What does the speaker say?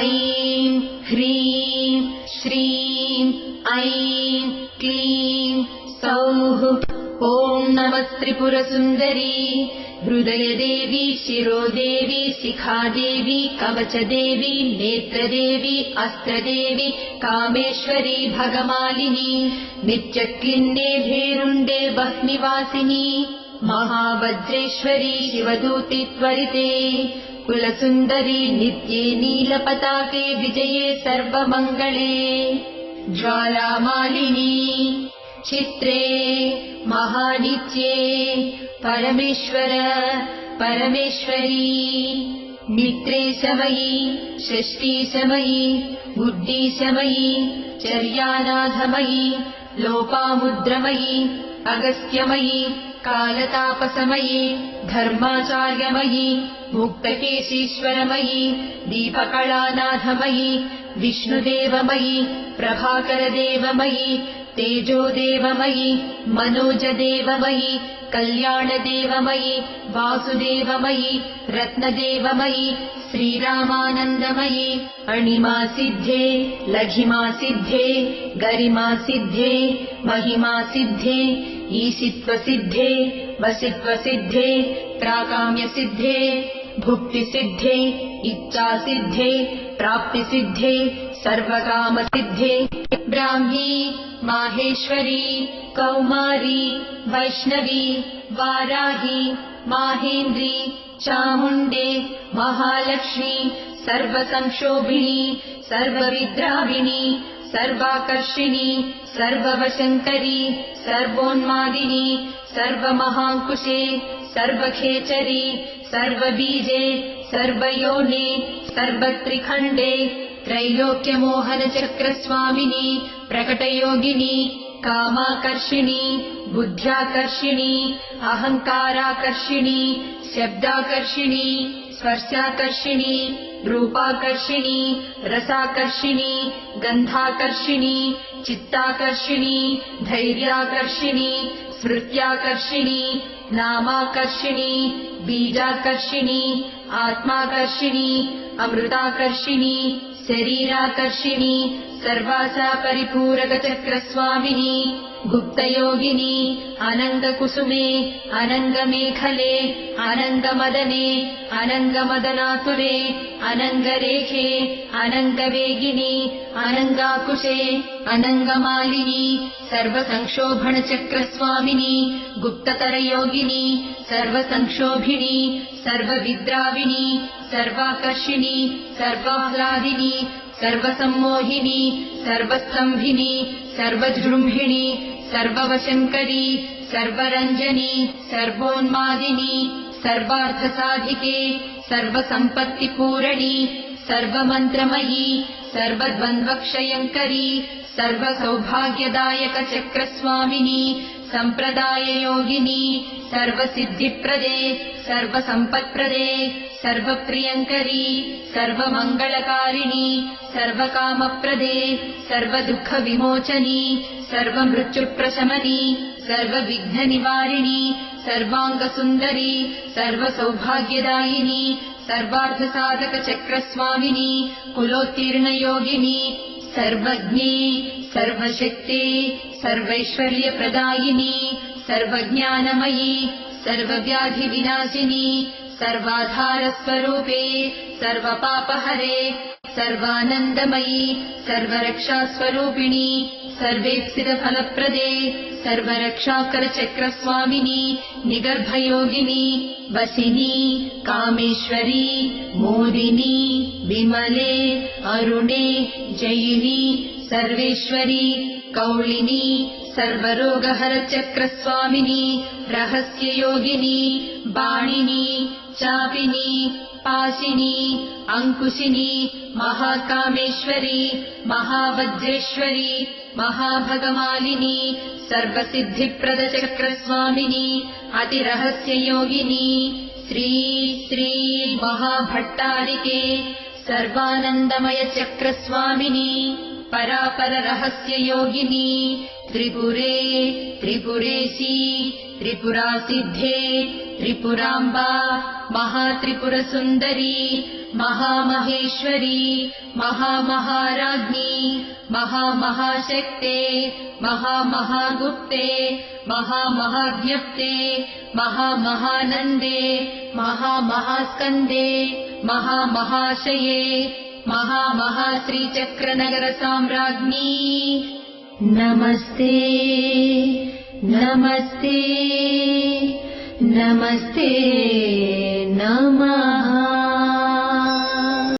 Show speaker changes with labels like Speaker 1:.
Speaker 1: ऐं ह्रीं श्रीं ऐं क्लीं सौः। ॐ नमस्त्रिपुरसुन्दरी हृदयदेवी शिरोदेवी शिखादेवी कवचदेवी नेत्रदेवी अस्त्रदेवी कामेश्वरी भगमालिनी नित्यक्लिन्ने भेरुण्डे वह्निवासिनी महावज्रेश्वरी शिवदूति त्वरिते कुलसुन्दरी नित्ये नीलपताके विजये सर्वमङ्गले ज्वालामालिनी चित्रे महानित्ये परमेश्वर परमेश्वरी मित्रे समयी षष्ठी समयी बुद्धि समयी चर्यानाथमयी लोपामुद्रमयी अगस्त्यमयी कालतापसमयी धर्माचार्यमयी मुक्तकेशीश्वरमयी दीपकलानाथमयी विष्णुदेवमयी प्रभाकरदेवमयी तेजोदेवमयी मनोजदेवमयी कल्याणदेवमयी वासुदेवमयी रत्नदेवमयी श्रीरामानन्दमयी अणिमासिद्धे लघिमासिद्धे गरिमासिद्धे महिमासिद्धे ईशित्वसिद्धे वसित्वसिद्धे प्राकाम्यसिद्धे भुक्तिसिद्धे इच्छासिद्धे प्राप्तिसिद्धे सर्वकामसिद्धे ब्राह्मी माहेश्वरी कौमारी वैष्णवी वाराही माहेन्द्री चामुण्डे महालक्ष्मी सर्वसंक्षोभिणी सर्वविद्राविणी सर्वाकर्षिणी सर्ववशङ्करी सर्वोन्मादिनी सर्वमहाङ्कुशे सर्वखेचरी सर्वबीजे सर्वयोने सर्वत्रिखण्डे त्रैलोक्यमोहनचक्रस्वामिनी प्रकटयोगिनी कामाकर्षिणी बुद्ध्याकर्षिणी अहङ्काराकर्षिणी शब्दाकर्षिणी स्पर्शाकर्षिणी रूपाकर्षिणी रसाकर्षिणी गन्धाकर्षिणी चित्ताकर्षिणी धैर्याकर्षिणी स्मृत्याकर्षिणी नामाकर्षिणी बीजाकर्षिणी आत्माकर्षिणी अमृताकर्षिणी शरीराकर्षिणी सर्वासा परिपूरकचक्रस्वामिनी गुप्तयोगिनी अनङ्गकुसुमे अनङ्गमेखले अनङ्गमदने अनङ्गमदनातुरे अनङ्गरेखे अनङ्गवेगिनी अनङ्गाकुशे अनङ्गमालिनी सर्वसंक्षोभणचक्रस्वामिनी गुप्ततरयोगिनी सर्वसंक्षोभिणी सर्वविद्राविणी सर्वाकर्षिणी सर्वाह्लादिनी सर्वसम्मोहिनी सर्वस्तंभिनी सर्वजृम्भिणी सर्ववशङ्करी सर्वरञ्जनी सर्वोन्मादिनी सर्वार्थसाधिके सर्वसम्पत्तिपूरणी सर्वमन्त्रमयी सर्वद्वन्द्वक्षयङ्करी सर्वसौभाग्यदायकचक्रस्वामिनी सम्प्रदाययोगिनी सर्वसिद्धिप्रदे सर्वसम्पत्प्रदे सर्वप्रियङ्करी सर्वमङ्गलकारिणी सर्वकामप्रदे सर्वदुःखविमोचनी सर्वमृत्युप्रशमनी सर्वविघ्ननिवारिणी सर्वाङ्गसुन्दरी सर्वसौभाग्यदायिनी सर्वार्थसाधकचक्रस्वामिनी कुलोत्तीर्णयोगिनी सर्वज्ञे सर्वशक्ते सर्वैश्वर्यप्रदायिनी सर्वज्ञानमयी सर्वव्याधिविनाशिनी सर्वाधारस्वरूपे सर्वपापहरे सर्वानन्दमयी सर्वरक्षास्वरूपिणी सर्वेप्सितफलप्रदे सर्वरक्षाकरचक्रस्वामिनी निगर्भयोगिनी वसिनी कामेश्वरी मोदिनी विमले अरुणे जयिनी सर्वेश्वरी कौलिनी सर्वरोगहरचक्रस्वामिनी रहस्ययोगिनी बाणिनी चापिनी पाशिनी अंकुशिनी महाकामेश्वरी महावज्रेश्वरी महाभगमालिनी सर्वसिद्धिप्रदचक्रस्वामिनी अतिरहस्ययोगिनी श्री श्री महाभट्टारिके सर्वानन्दमयचक्रस्वामिनी परापररहस्ययोगिनी त्रिपुरे त्रिपुरेशी त्रिपुरासिद्धे त्रिपुराम्बा महात्रिपुरसुन्दरी महामहेश्वरी महामहाराज्ञी महामहाशक्ते महामहागुप्ते महामहाज्ञप्ते महामहानन्दे महामहास्कन्दे महामहाशये महामहाश्रीचक्रनगरसाम्राज्ञी नमस्ते नमस्ते नमस्ते नमः।